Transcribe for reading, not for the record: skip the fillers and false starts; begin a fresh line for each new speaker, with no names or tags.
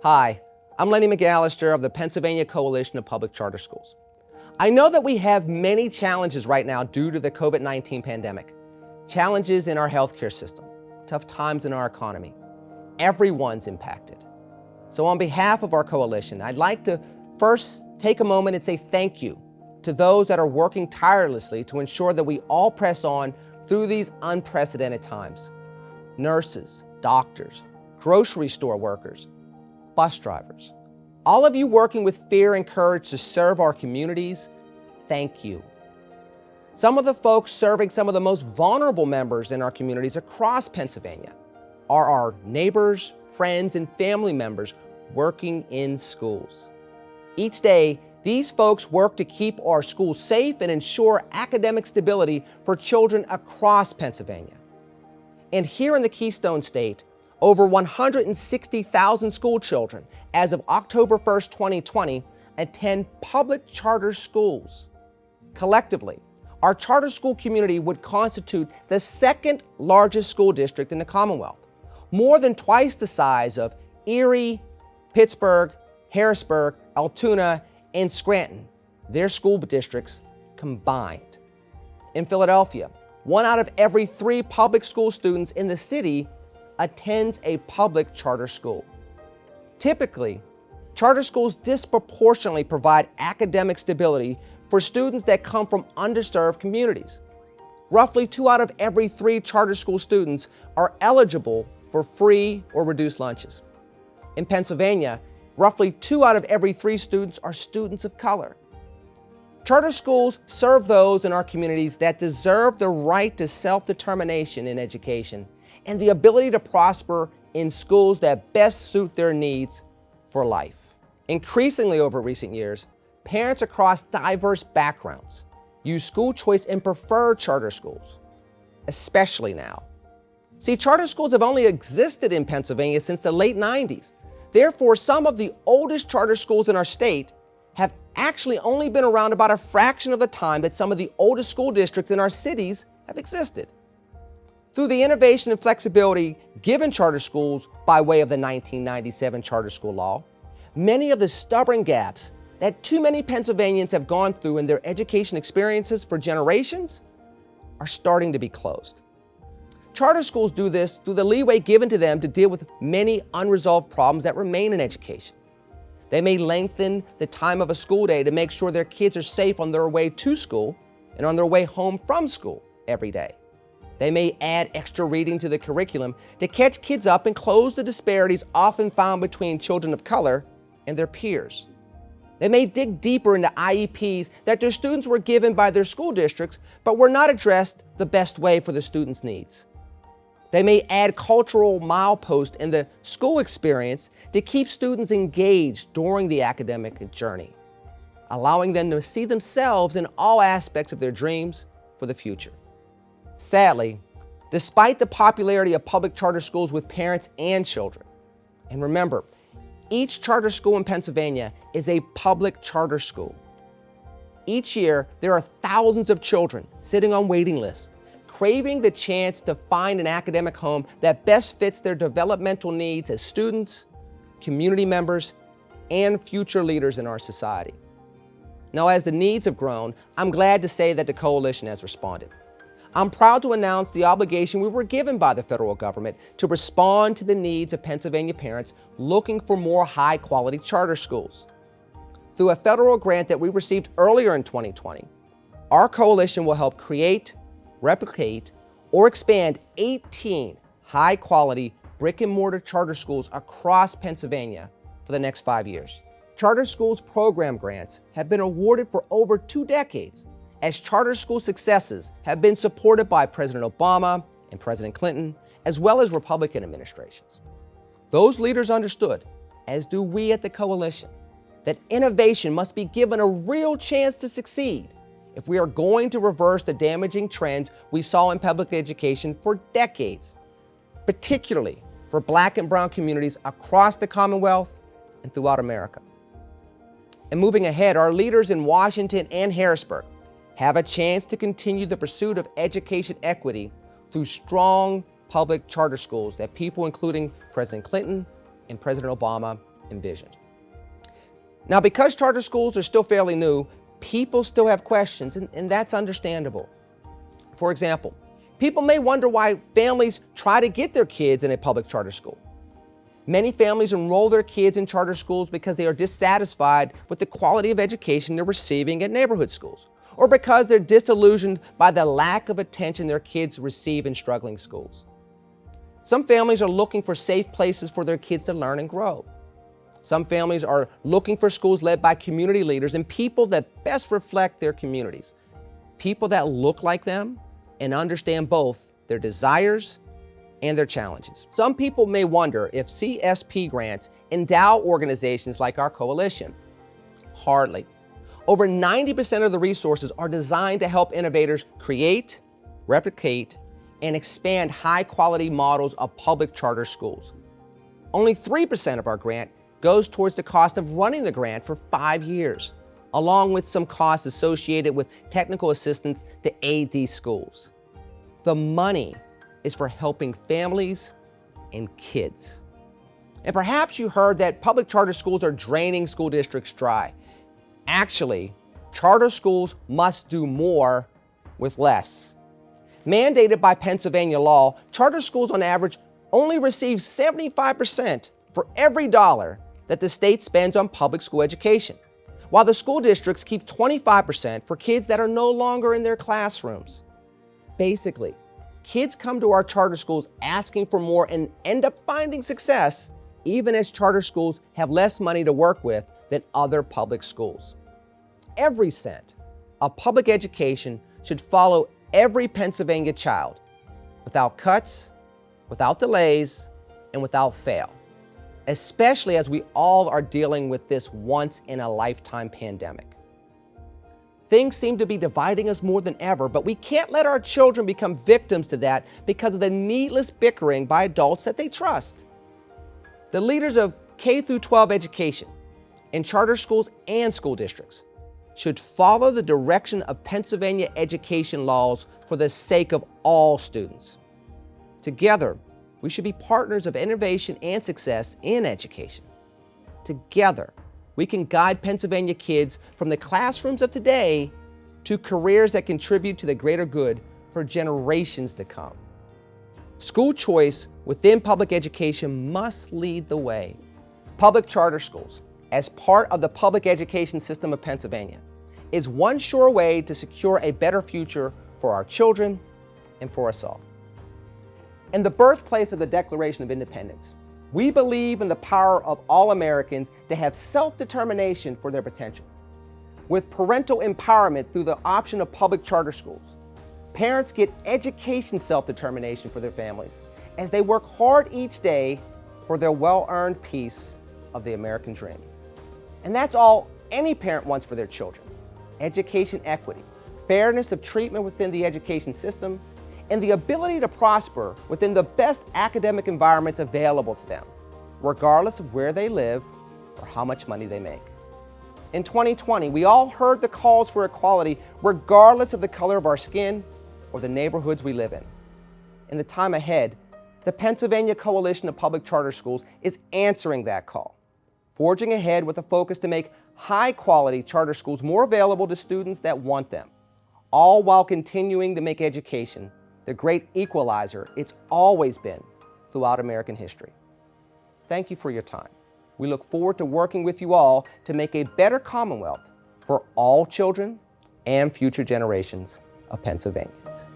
Hi, I'm Lenny McAllister of the Pennsylvania Coalition of Public Charter Schools. I know that we have many challenges right now due to the COVID-19 pandemic. Challenges in our healthcare system, tough times in our economy. Everyone's impacted. So on behalf of our coalition, I'd like to first take a moment and say thank you to those that are working tirelessly to ensure that we all press on through these unprecedented times. Nurses, doctors, grocery store workers, bus drivers, all of you working with fear and courage to serve our communities, thank you. Some of the folks serving some of the most vulnerable members in our communities across Pennsylvania are our neighbors, friends, and family members working in schools. Each day, these folks work to keep our schools safe and ensure academic stability for children across Pennsylvania. And here in the Keystone State, over 160,000 school children, as of October 1st, 2020, attend public charter schools. Collectively, our charter school community would constitute the second largest school district in the Commonwealth, more than twice the size of Erie, Pittsburgh, Harrisburg, Altoona, and Scranton, their school districts combined. In Philadelphia, 1 out of every 3 public school students in the city attends a public charter school. Typically, charter schools disproportionately provide academic stability for students that come from underserved communities. Roughly 2 out of every 3 charter school students are eligible for free or reduced lunches. In Pennsylvania, roughly 2 out of every 3 students are students of color. Charter schools serve those in our communities that deserve the right to self-determination in education and the ability to prosper in schools that best suit their needs for life. Increasingly over recent years, parents across diverse backgrounds use school choice and prefer charter schools, especially now. See, charter schools have only existed in Pennsylvania since the late 90s. Therefore, some of the oldest charter schools in our state have actually only been around about a fraction of the time that some of the oldest school districts in our cities have existed. Through the innovation and flexibility given charter schools by way of the 1997 charter school law, many of the stubborn gaps that too many Pennsylvanians have gone through in their education experiences for generations are starting to be closed. Charter schools do this through the leeway given to them to deal with many unresolved problems that remain in education. They may lengthen the time of a school day to make sure their kids are safe on their way to school and on their way home from school every day. They may add extra reading to the curriculum to catch kids up and close the disparities often found between children of color and their peers. They may dig deeper into IEPs that their students were given by their school districts but were not addressed the best way for the students' needs. They may add cultural mileposts in the school experience to keep students engaged during the academic journey, allowing them to see themselves in all aspects of their dreams for the future. Sadly, despite the popularity of public charter schools with parents and children, and remember, each charter school in Pennsylvania is a public charter school. Each year, there are thousands of children sitting on waiting lists, craving the chance to find an academic home that best fits their developmental needs as students, community members, and future leaders in our society. Now, as the needs have grown, I'm glad to say that the coalition has responded. I'm proud to announce the obligation we were given by the federal government to respond to the needs of Pennsylvania parents looking for more high-quality charter schools. Through a federal grant that we received earlier in 2020, our coalition will help create, replicate, or expand 18 high-quality brick-and-mortar charter schools across Pennsylvania for the next 5 years. Charter schools program grants have been awarded for over 2 decades, as charter school successes have been supported by President Obama and President Clinton, as well as Republican administrations. Those leaders understood, as do we at the coalition, that innovation must be given a real chance to succeed if we are going to reverse the damaging trends we saw in public education for decades, particularly for Black and brown communities across the Commonwealth and throughout America. And moving ahead, our leaders in Washington and Harrisburg have a chance to continue the pursuit of education equity through strong public charter schools that people including President Clinton and President Obama envisioned. Now, because charter schools are still fairly new, people still have questions, and that's understandable. For example, people may wonder why families try to get their kids in a public charter school. Many families enroll their kids in charter schools because they are dissatisfied with the quality of education they're receiving at neighborhood schools, or because they're disillusioned by the lack of attention their kids receive in struggling schools. Some families are looking for safe places for their kids to learn and grow. Some families are looking for schools led by community leaders and people that best reflect their communities, people that look like them and understand both their desires and their challenges. Some people may wonder if CSP grants endow organizations like our coalition. Hardly. Over 90% of the resources are designed to help innovators create, replicate, and expand high-quality models of public charter schools. Only 3% of our grant goes towards the cost of running the grant for 5 years, along with some costs associated with technical assistance to aid these schools. The money is for helping families and kids. And perhaps you heard that public charter schools are draining school districts dry. Actually, charter schools must do more with less. Mandated by Pennsylvania law, charter schools on average only receive 75% for every dollar that the state spends on public school education, while the school districts keep 25% for kids that are no longer in their classrooms. Basically, kids come to our charter schools asking for more and end up finding success, even as charter schools have less money to work with than other public schools. Every cent of public education should follow every Pennsylvania child, without cuts, without delays, and without fail, especially as we all are dealing with this once-in-a-lifetime pandemic. Things seem to be dividing us more than ever, but we can't let our children become victims to that because of the needless bickering by adults that they trust. The leaders of K-12 education in charter schools and school districts should follow the direction of Pennsylvania education laws for the sake of all students. Together, we should be partners of innovation and success in education. Together, we can guide Pennsylvania kids from the classrooms of today to careers that contribute to the greater good for generations to come. School choice within public education must lead the way. Public charter schools, as part of the public education system of Pennsylvania, is one sure way to secure a better future for our children and for us all. In the birthplace of the Declaration of Independence, we believe in the power of all Americans to have self-determination for their potential. With parental empowerment through the option of public charter schools, parents get education self-determination for their families as they work hard each day for their well-earned piece of the American dream. And that's all any parent wants for their children: education equity, fairness of treatment within the education system, and the ability to prosper within the best academic environments available to them, regardless of where they live or how much money they make. In 2020, we all heard the calls for equality regardless of the color of our skin or the neighborhoods we live in. In the time ahead, the Pennsylvania Coalition of Public Charter Schools is answering that call, forging ahead with a focus to make high-quality charter schools more available to students that want them, all while continuing to make education the great equalizer it's always been throughout American history. Thank you for your time. We look forward to working with you all to make a better Commonwealth for all children and future generations of Pennsylvanians.